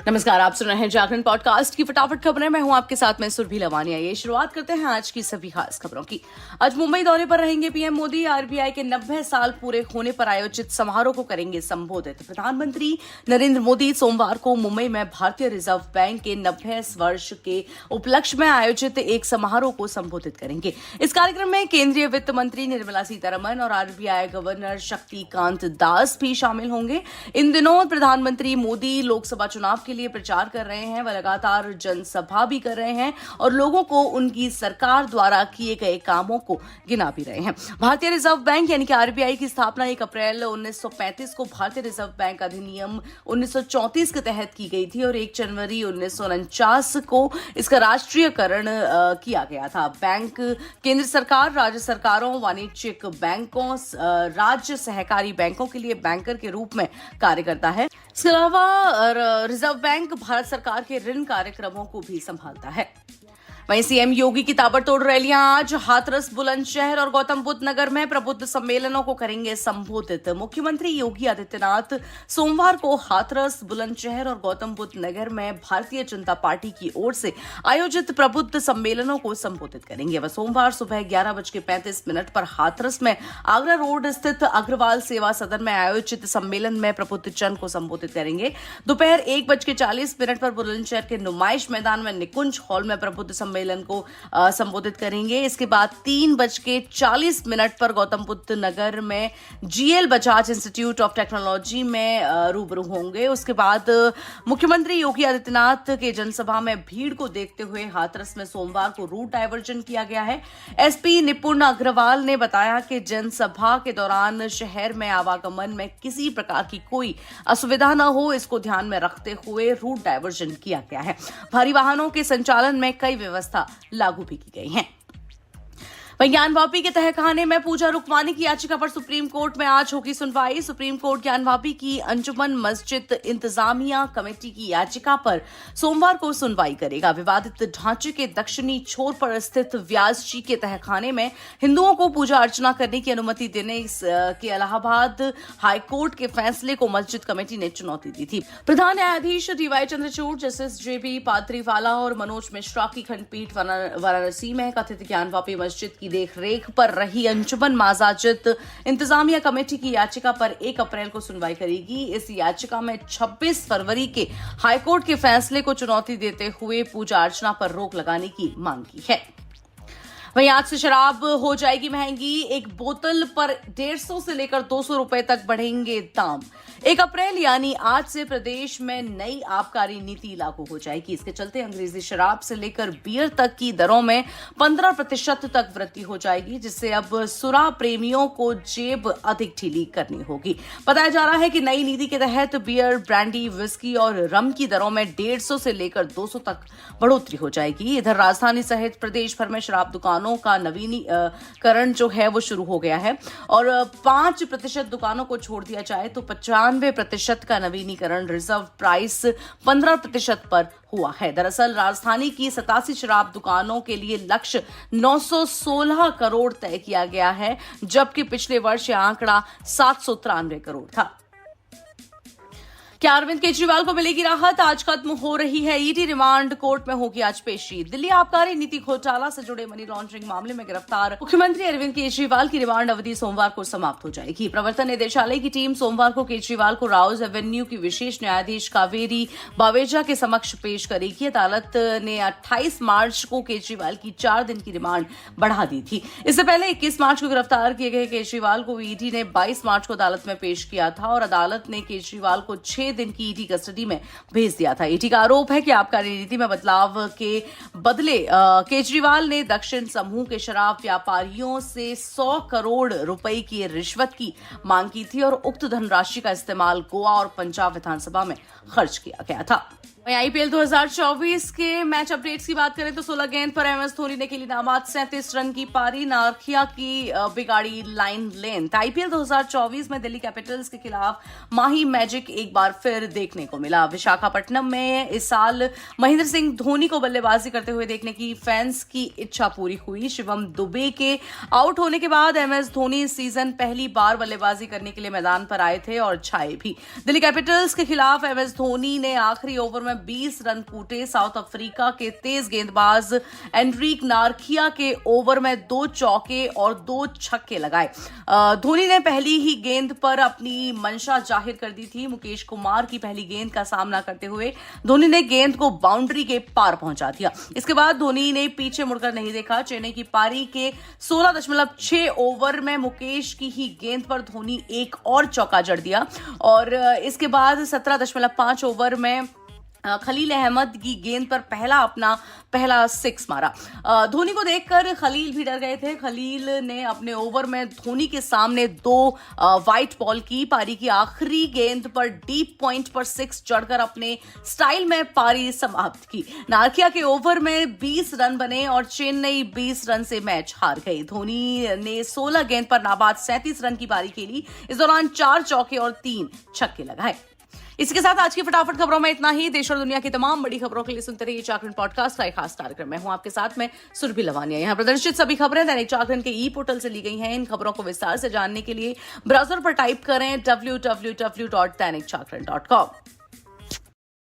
नमस्कार, आप सुन रहे हैं जागरण पॉडकास्ट की फटाफट खबरें। मैं हूं आपके साथ में सुरभि लवानिया। ये शुरुआत करते हैं आज की सभी खास खबरों की। आज मुंबई दौरे पर रहेंगे पीएम मोदी। आरबीआई के 90 साल पूरे होने पर आयोजित समारोह को करेंगे संबोधित। प्रधानमंत्री नरेंद्र मोदी सोमवार को मुंबई में भारतीय रिजर्व बैंक के 90 वर्ष के उपलक्ष्य में आयोजित एक समारोह को संबोधित करेंगे। इस कार्यक्रम में केंद्रीय वित्त मंत्री निर्मला सीतारमण और आरबीआई गवर्नर शक्तिकांत दास भी शामिल होंगे। इन दिनों प्रधानमंत्री मोदी लोकसभा चुनाव के लिए प्रचार कर रहे हैं। वह लगातार जनसभा भी कर रहे हैं और लोगों को उनकी सरकार द्वारा किए गए कामों को गिना भी रहे हैं। भारतीय रिजर्व बैंक यानी कि आरबीआई की स्थापना 1 अप्रैल 1935 को भारतीय रिजर्व बैंक अधिनियम 1934 के तहत की गई थी और 1 जनवरी 1949 को इसका राष्ट्रीयकरण किया गया था। बैंक केंद्र सरकार, राज्य सरकारों, वाणिज्यिक बैंकों, राज्य सहकारी बैंकों के लिए बैंकर के रूप में कार्य करता है। इसके अलावा रिजर्व बैंक भारत सरकार के ऋण कार्यक्रमों को भी संभालता है। वहीं सीएम योगी की ताबड़तोड़ रैलियां आज हाथरस, बुलंदशहर और गौतम बुद्ध नगर में प्रबुद्ध सम्मेलनों को करेंगे संबोधित। मुख्यमंत्री योगी आदित्यनाथ सोमवार को हाथरस, बुलंदशहर और गौतम बुद्ध नगर में भारतीय जनता पार्टी की ओर से आयोजित प्रबुद्ध सम्मेलनों को संबोधित करेंगे। वह सोमवार सुबह 11:35 पर हाथरस में आगरा रोड स्थित अग्रवाल सेवा सदन में आयोजित सम्मेलन में प्रबुद्ध जन को संबोधित करेंगे। दोपहर 1:40 पर बुलंदशहर के नुमाइश मैदान में निकुंज हॉल में प्रबुद्ध सम्मेलन को संबोधित करेंगे। इसके बाद 3:40 पर गौतम बुद्ध नगर में GL Bajaj institute of technology में रूबरू होंगे। उसके बाद मुख्यमंत्री योगी आदित्यनाथ के जनसभा में भीड़ को देखते हुए हाथरस में सोमवार को रूट डायवर्जन किया गया है। एसपी निपुण अग्रवाल ने बताया कि जनसभा के दौरान शहर में आवागमन में किसी प्रकार की कोई असुविधा न हो, इसको ध्यान में रखते हुए रूट डायवर्जन किया गया है। भारी वाहनों के संचालन में कई व्यवस्था लागू भी की गई है। वहीं ज्ञानवापी के तहखाने में पूजा रुकवाने की याचिका पर सुप्रीम कोर्ट में आज होगी सुनवाई। सुप्रीम कोर्ट ज्ञानवापी की अंजुमन मस्जिद इंतजामिया कमेटी की याचिका पर सोमवार को सुनवाई करेगा। विवादित ढांचे के दक्षिणी छोर पर स्थित व्यास जी के तहखाने में हिंदुओं को पूजा अर्चना करने की अनुमति देने के इलाहाबाद हाईकोर्ट के फैसले को मस्जिद कमेटी ने चुनौती दी थी। प्रधान न्यायाधीश डीवाई चंद्रचूड़, जस्टिस जेबी पाद्रीवाला और मनोज मिश्रा की खंडपीठ वाराणसी में कथित ज्ञानवापी मस्जिद की देखरेख पर रही अंजुमन माजाजिद इंतजामिया कमेटी की याचिका पर 1 अप्रैल को सुनवाई करेगी। इस याचिका में 26 फरवरी के हाईकोर्ट के फैसले को चुनौती देते हुए पूजा अर्चना पर रोक लगाने की मांग की है। वहीं आज से शराब हो जाएगी महंगी। एक बोतल पर 150 से लेकर 200 रुपए तक बढ़ेंगे दाम। 1 अप्रैल यानी आज से प्रदेश में नई आबकारी नीति लागू हो जाएगी। इसके चलते अंग्रेजी शराब से लेकर बियर तक की दरों में 15% तक वृद्धि हो जाएगी, जिससे अब सुरा प्रेमियों को जेब अधिक ढीली करनी होगी। बताया जा रहा है कि नई नीति के तहत बियर, ब्रांडी, विस्की और रम की दरों में 150 से लेकर 200 तक बढ़ोतरी हो जाएगी। इधर राजधानी सहित प्रदेश भर में शराब दुकानों का नवीनीकरण जो है वो शुरू हो गया है और 5% दुकानों को छोड़ दिया जाए तो 95% का नवीनीकरण रिजर्व प्राइस 15% पर हुआ है। दरअसल राजधानी की 87 शराब दुकानों के लिए लक्ष्य 916 करोड़ तय किया गया है, जबकि पिछले वर्ष यह आंकड़ा 793 करोड़ था। क्या अरविंद केजरीवाल को मिलेगी राहत? आज खत्म हो रही है ईडी रिमांड। कोर्ट में होगी आज पेशी। दिल्ली आबकारी नीति घोटाला से जुड़े मनी लॉन्ड्रिंग मामले में गिरफ्तार मुख्यमंत्री अरविंद केजरीवाल की रिमांड अवधि सोमवार को समाप्त हो जाएगी। प्रवर्तन निदेशालय की टीम सोमवार को केजरीवाल को राउज एवेन्यू की विशेष न्यायाधीश कावेरी बावेजा के समक्ष पेश करेगी। अदालत ने 28 मार्च को केजरीवाल की 4 दिन की रिमांड बढ़ा दी थी। इससे पहले 21 मार्च को गिरफ्तार किए गए केजरीवाल को ईडी ने 22 मार्च को अदालत में पेश किया था और अदालत ने केजरीवाल को 6 दिन की ईडी कस्टडी में भेज दिया था। ईडी का आरोप है कि आबकारी नीति में बदलाव के बदले केजरीवाल ने दक्षिण समूह के शराब व्यापारियों से 100 करोड़ रुपए की रिश्वत की मांग की थी और उक्त धनराशि का इस्तेमाल गोवा और पंजाब विधानसभा में खर्च किया गया था। आईपीएल 2024 के मैच अपडेट्स की बात करें तो 16 गेंद पर एमएस धोनी ने खेली नाबाद 37 रन की पारी। नारखिया की बिगाड़ी लाइन लेंथ। आईपीएल 2024 में दिल्ली कैपिटल्स के खिलाफ माही मैजिक एक बार फिर देखने को मिला। विशाखापट्टनम में इस साल महेंद्र सिंह धोनी को बल्लेबाजी करते हुए देखने की फैंस की इच्छा पूरी हुई। शिवम दुबे के आउट होने के बाद एमएस धोनी इस सीजन पहली बार बल्लेबाजी करने के लिए मैदान पर आए थे और छाए भी। दिल्ली कैपिटल्स के खिलाफ एमएस धोनी ने आखिरी ओवर में में 20 रन कूटे। साउथ अफ्रीका के तेज गेंदबाज एंड्रिक नारखिया के ओवर में 2 चौके और 2 छक्के लगाए। धोनी ने पहली ही गेंद पर अपनी मंशा जाहिर कर दी थी। मुकेश कुमार की पहली गेंद का सामना करते हुए धोनी ने गेंद को बाउंड्री के पार पहुंचा दिया। इसके बाद धोनी ने पीछे मुड़कर नहीं देखा। चेन्नई की पारी के 16.6 ओवर में मुकेश की ही गेंद पर धोनी एक और चौका जड़ दिया और इसके बाद 17.5 ओवर में खलील अहमद की गेंद पर पहला 6 मारा। धोनी को देखकर खलील भी डर गए थे। खलील ने अपने ओवर में धोनी के सामने 2 वाइट बॉल की। पारी की आखिरी गेंद पर डीप पॉइंट पर 6 चढ़कर अपने स्टाइल में पारी समाप्त की। नारखिया के ओवर में 20 रन बने और चेन्नई 20 रन से मैच हार गई। धोनी ने 16 गेंद पर नाबाद 37 रन की पारी खेली। इस दौरान 4 चौके और 3 छक्के लगाए। इसके साथ आज की फटाफट खबरों में इतना ही। देश और दुनिया की तमाम बड़ी खबरों के लिए सुनते रहिए जागरण पॉडकास्ट का एक खास कार्यक्रम। मैं हूं आपके साथ में सुरभि लवानिया। यहाँ प्रदर्शित सभी खबरें दैनिक जागरण के ई पोर्टल से ली गई हैं। इन खबरों को विस्तार से जानने के लिए ब्राउजर पर टाइप करें www.दैनिकजागरण.com।